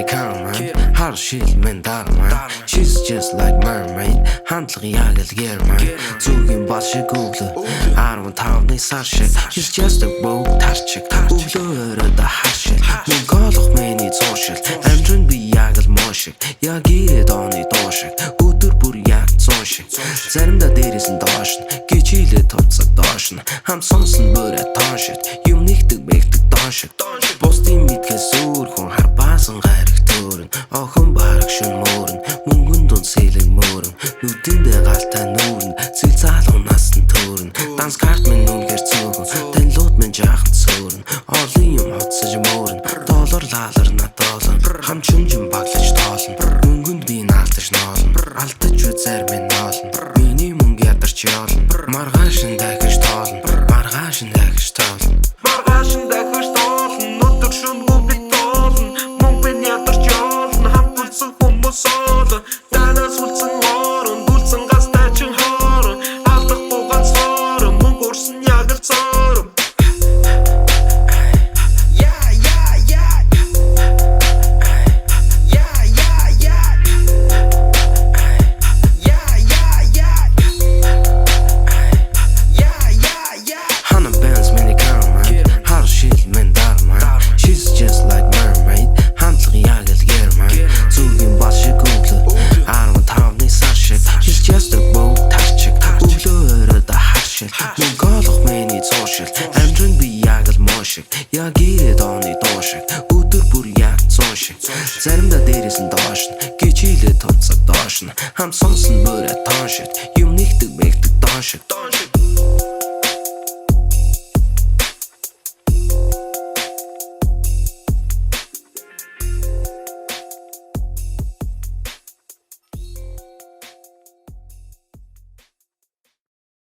karma. Har shil men dharma. She's just like mermaid. Hantlаг яг л герман. Зүгийн бол шиг өглөө 15-ны сар шиг. She's just a broke тарчиг. Өглөөрөө да хашиг. Мөнгө олох миний цуушил. Амжин би яг л мошиг. Яг ирээд оны дуушиг. Өдөр бүр яг цуун шиг. Заримдаа дээрээс нь доош нь. Гिचилээ товцог доош нь. Хам сонсон бүрээ тоон шиг. Юм нэгдэг бэгдэг доон шиг. Бусдын мэдхээс өөр хүн хар баасан гариг төөрн. Охин бараг шин мөрн. Мөнгөн дунд сэлэг мөрн. Нүдэндээ галтай нүүрн. Зэл залуунаас нь төөрн. Данс карт минь нүгээр цөөгөн. Танилуд минь жаахан цөөрн. Орлын юм хоцсож мөрн. Доллар лалар надолон. Хамчимжин баглаж тоолно. Мөнгөнд би наалтаж ноолно. Алдаж үзэр минь ноолно. Миний мөнгө ядарч яолно. Маргааш нь дахиж тоолно. Маргааш нь дахиж тоолно. Маргааш нь дахиж тоолно. Өдөр шөнөгүй би тоолно. Мөнгө минь ядарч яолно. Хамтулсан хүмүүс оолно. Танаас үлдсэн орон. Дүлсэн гастай чин хорон. Алдахгүй ганц хорон. Мөнгө урсан яг л цорон. Мөнгө олох миний цуушил. Амжин би яг л мошиг. Яг ирээд оны дуушиг. Өдөр бүр яг цуун шиг. Заримдаа дээрээс нь доош нь. Гिचилээ товцог доош нь. Хам сонсон бүрээ тоон шиг.